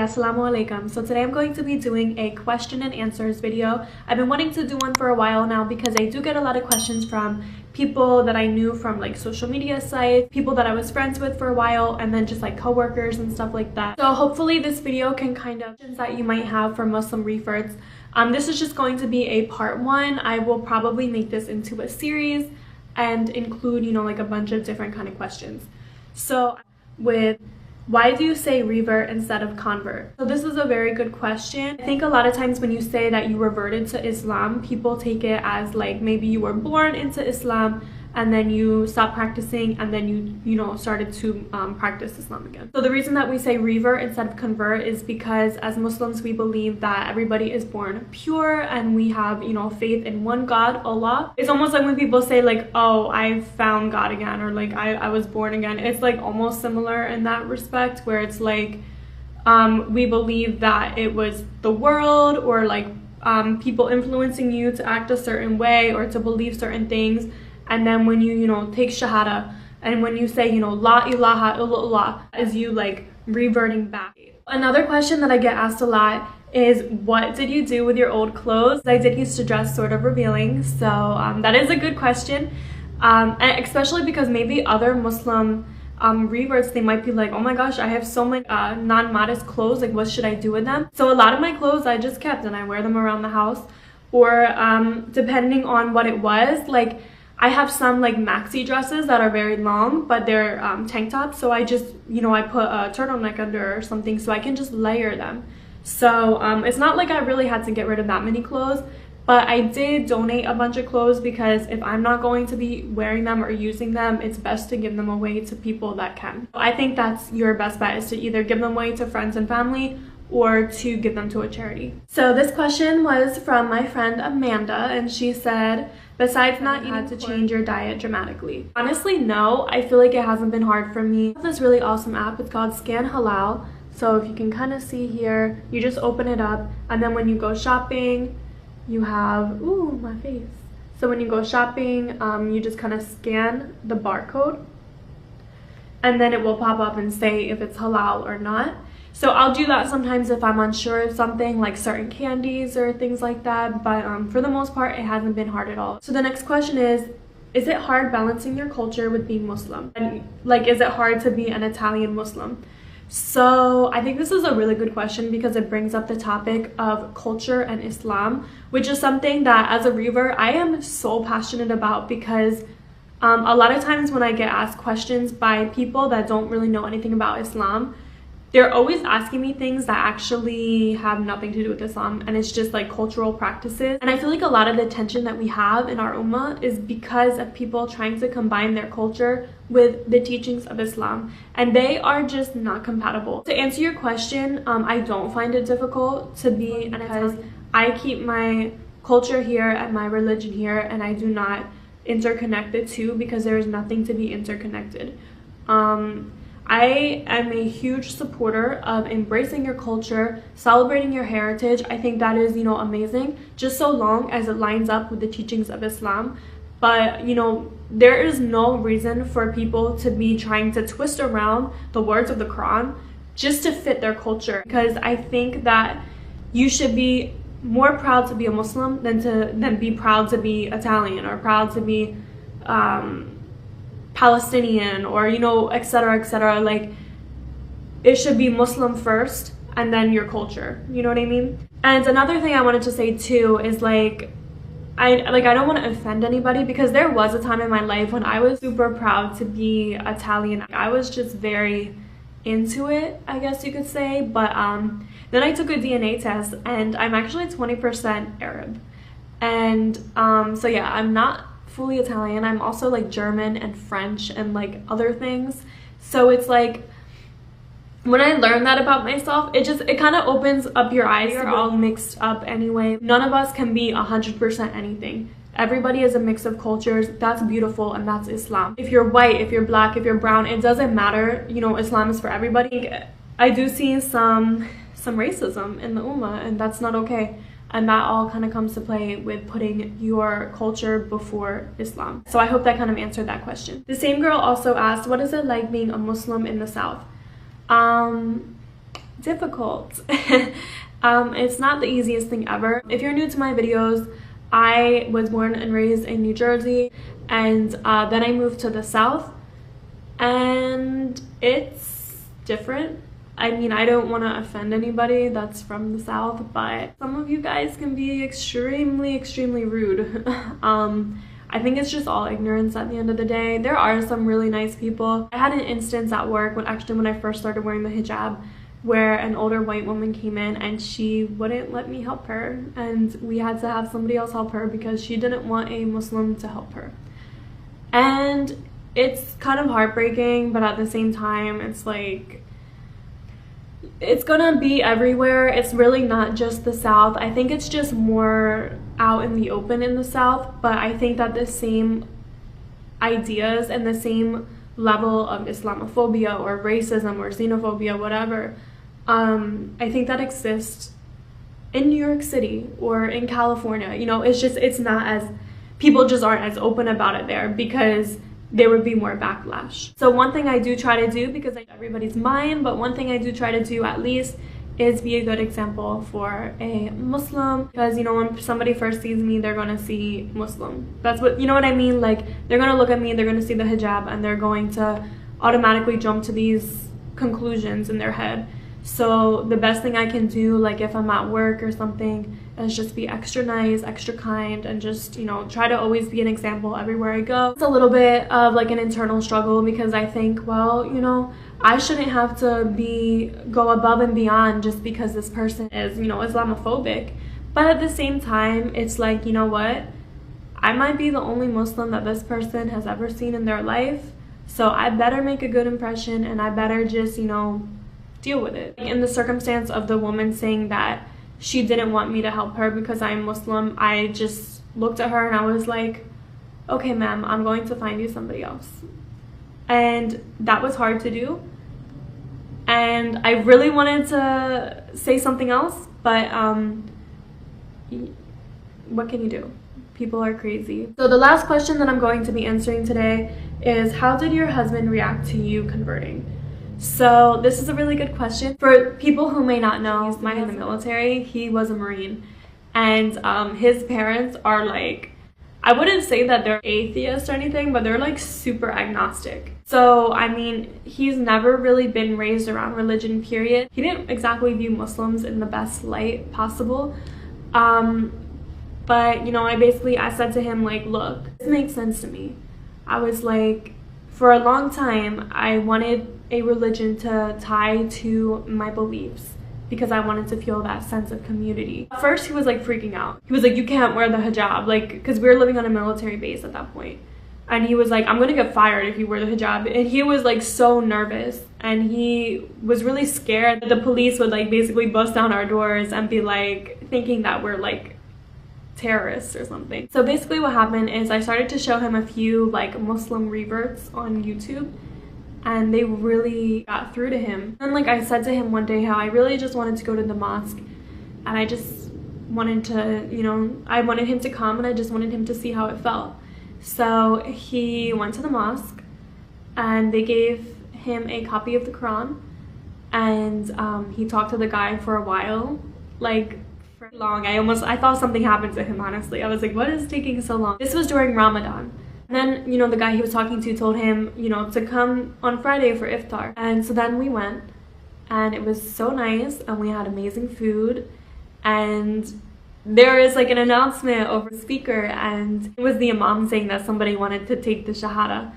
assalamu alaikum. So today I'm going to be doing a question and answers video. I've been wanting to do one for a while now because I do get a lot of questions from people that I knew from like social media sites, people that I was friends with for a while, and then just like coworkers and stuff like that. So hopefully this video can kind of questions that you might have for Muslim reverts. This is just going to be a part one. I will probably make this into a series and include, you know, like a bunch of different kind of questions. So with why do you say revert instead of convert? So this is a very good question. I think a lot of times when you say that you reverted to Islam, people take it as like maybe you were born into Islam and then you stopped practicing and then you know started to practice Islam again. So the reason that we say revert instead of convert is because as Muslims we believe that everybody is born pure and we have, you know, faith in one God, Allah. It's almost like when people say like, oh, I found God again, or like I was born again. It's like almost similar in that respect, where it's like we believe that it was the world or like people influencing you to act a certain way or to believe certain things. And then when you know, take shahada, and when you say, you know, la ilaha illallah, is you like reverting back. Another question that I get asked a lot is, what did you do with your old clothes? I did used to dress sort of revealing, so that is a good question. And especially because maybe other Muslim reverts, they might be like, oh my gosh, I have so many non-modest clothes, like what should I do with them? So a lot of my clothes I just kept and I wear them around the house, or depending on what it was, like I have some like maxi dresses that are very long, but they're tank tops. So I just, you know, I put a turtleneck under or something so I can just layer them. So it's not like I really had to get rid of that many clothes, but I did donate a bunch of clothes because if I'm not going to be wearing them or using them, it's best to give them away to people that can. I think that's your best bet, is to either give them away to friends and family or to give them to a charity. So this question was from my friend Amanda, and she said, besides not eating, to change your diet dramatically? Honestly, no. I feel like it hasn't been hard for me. I have this really awesome app. It's called Scan Halal. So if you can kind of see here, you just open it up, and then when you go shopping, you have, ooh, my face. So when you go shopping, you just kind of scan the barcode, and then it will pop up and say if it's halal or not. So I'll do that sometimes if I'm unsure of something, like certain candies or things like that, but for the most part it hasn't been hard at all. So the next question is it hard balancing your culture with being Muslim? And like, is it hard to be an Italian Muslim? So I think this is a really good question because it brings up the topic of culture and Islam, which is something that as a revert I am so passionate about, because a lot of times when I get asked questions by people that don't really know anything about Islam, they're always asking me things that actually have nothing to do with Islam, and it's just like cultural practices. And I feel like a lot of the tension that we have in our ummah is because of people trying to combine their culture with the teachings of Islam, and they are just not compatible. To answer your question, I don't find it difficult to be an Italian, because I keep my culture here and my religion here, and I do not interconnect the two because there is nothing to be interconnected. I am a huge supporter of embracing your culture, celebrating your heritage. I think that is, you know, amazing, just so long as it lines up with the teachings of Islam. But, you know, there is no reason for people to be trying to twist around the words of the Quran just to fit their culture, because I think that you should be more proud to be a Muslim than be proud to be Italian or proud to be Palestinian, or, you know, etc., etc. Like, it should be Muslim first and then your culture, you know what I mean? And another thing I wanted to say too is like I don't want to offend anybody, because there was a time in my life when I was super proud to be Italian. I was just very into it, I guess you could say. But then I took a DNA test and I'm actually 20% Arab, and so yeah, I'm not fully Italian. I'm also like German and French and like other things. So it's like, when I learned that about myself, it kind of opens up your eyes. You're all mixed up anyway. None of us can be 100% anything. Everybody is a mix of cultures. That's beautiful, and that's Islam. If you're white, if you're black, if you're brown, it doesn't matter. You know, Islam is for everybody. I do see some racism in the ummah, and that's not okay. And that all kind of comes to play with putting your culture before Islam. So I hope that kind of answered that question. The same girl also asked, what is it like being a Muslim in the South? difficult. It's not the easiest thing ever. If you're new to my videos, I was born and raised in New Jersey, and then I moved to the South, and it's different. I mean, I don't want to offend anybody that's from the South, but some of you guys can be extremely rude. I think it's just all ignorance at the end of the day. There are some really nice people. I had an instance at work when I first started wearing the hijab, where an older white woman came in and she wouldn't let me help her, and we had to have somebody else help her because she didn't want a Muslim to help her. And it's kind of heartbreaking, but at the same time, it's like, it's gonna be everywhere. It's really not just the South. I think it's just more out in the open in the South, but I think that the same ideas and the same level of Islamophobia or racism or xenophobia, whatever, I think that exists in New York City or in California. You know, it's not as, people just aren't as open about it there because there would be more backlash. So one thing I do try to do, because everybody's mine, but one thing I do try to do at least is be a good example for a Muslim, because, you know, when somebody first sees me, they're gonna see Muslim. That's what, you know what I mean? Like, they're gonna look at me, they're gonna see the hijab, and they're going to automatically jump to these conclusions in their head. So the best thing I can do, like if I'm at work or something, is just be extra nice, extra kind, and just, you know, try to always be an example everywhere I go. It's a little bit of like an internal struggle, because I think, well, you know, I shouldn't have to go above and beyond just because this person is, you know, Islamophobic. But at the same time, it's like, you know what? I might be the only Muslim that this person has ever seen in their life. So I better make a good impression, and I better just, you know, deal with it. In the circumstance of the woman saying that she didn't want me to help her because I'm Muslim, I just looked at her and I was like, okay, ma'am, I'm going to find you somebody else. And that was hard to do. And I really wanted to say something else, but what can you do? People are crazy. So the last question that I'm going to be answering today is, how did your husband react to you converting? So this is a really good question. For people who may not know, he's in the military. He was a Marine, and his parents are like, I wouldn't say that they're atheists or anything, but they're like super agnostic. So I mean, he's never really been raised around religion, period. He didn't exactly view Muslims in the best light possible. But you know, I said to him, like, look, this makes sense to me. I was like, for a long time, I wanted a religion to tie to my beliefs because I wanted to feel that sense of community. At first, he was like freaking out. He was like, you can't wear the hijab, like, because we were living on a military base at that point. And he was like, I'm gonna get fired if you wear the hijab. And he was like so nervous, and he was really scared that the police would like basically bust down our doors and be like thinking that we're like terrorists or something. So basically what happened is I started to show him a few like Muslim reverts on YouTube, and they really got through to him. And like I said to him one day how I really just wanted to go to the mosque, and I just wanted to, you know, I wanted him to come, and I just wanted him to see how it felt. So he went to the mosque, and they gave him a copy of the Quran, and he talked to the guy for a while, like for long. I thought something happened to him, honestly. I was like, what is taking so long? This was during Ramadan. And then, you know, the guy he was talking to told him, you know, to come on Friday for iftar. And so then we went, and it was so nice, and we had amazing food, and there is like an announcement over speaker, and it was the imam saying that somebody wanted to take the shahada,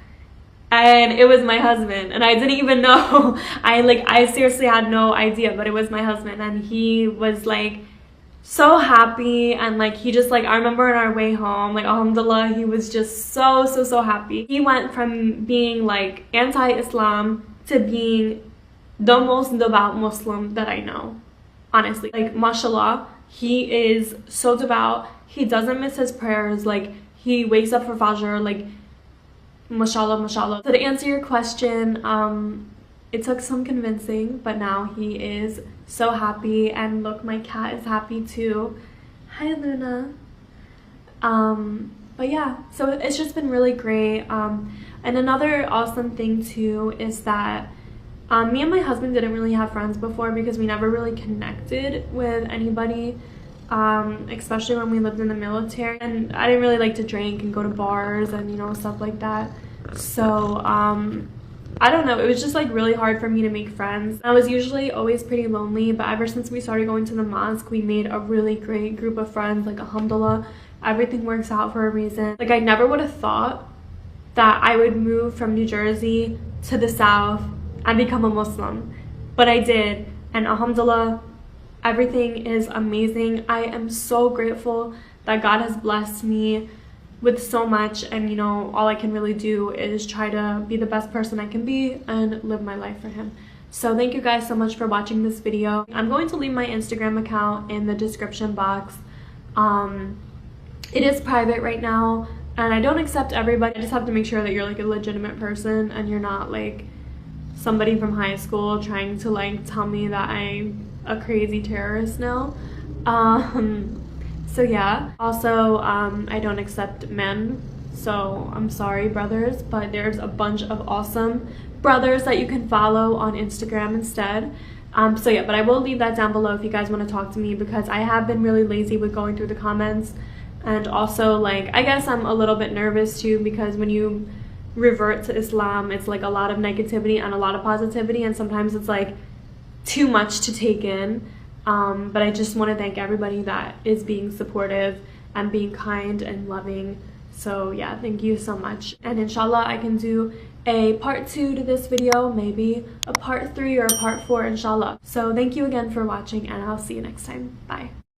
and it was my husband, and I didn't even know. I seriously had no idea, but it was my husband, and he was like so happy, and like he just like, I remember on our way home, like alhamdulillah, he was just so happy. He went from being like anti-Islam to being the most devout Muslim that I know, honestly. Like mashallah, he is so devout. He doesn't miss his prayers. Like he wakes up for fajr, like mashallah. So to answer your question, it took some convincing, but now he is so happy, and look, my cat is happy too. Hi Luna. But yeah, so it's just been really great. And another awesome thing too is that Me and my husband didn't really have friends before because we never really connected with anybody, especially when we lived in the military. And I didn't really like to drink and go to bars and, you know, stuff like that. So, I don't know, it was just like really hard for me to make friends. I was usually always pretty lonely, but ever since we started going to the mosque, we made a really great group of friends. Like, alhamdulillah, everything works out for a reason. Like, I never would have thought that I would move from New Jersey to the South and become a Muslim, but I did, and alhamdulillah, everything is amazing. I am so grateful that God has blessed me with so much, and you know, all I can really do is try to be the best person I can be and live my life for him. So thank you guys so much for watching this video. I'm going to leave my Instagram account in the description box. It is private right now, and I don't accept everybody. I just have to make sure that you're like a legitimate person and you're not like somebody from high school trying to like tell me that I'm a crazy terrorist now. So yeah, also I don't accept men, so I'm sorry brothers, but there's a bunch of awesome brothers that you can follow on Instagram instead. So yeah, but I will leave that down below if you guys want to talk to me, because I have been really lazy with going through the comments. And also, like, I guess I'm a little bit nervous too, because when you revert to Islam, it's like a lot of negativity and a lot of positivity, and sometimes it's like too much to take in. But I just want to thank everybody that is being supportive and being kind and loving. So yeah, thank you so much, and inshallah I can do a part 2 to this video, maybe a part 3 or a part 4, inshallah. So thank you again for watching, and I'll see you next time. Bye.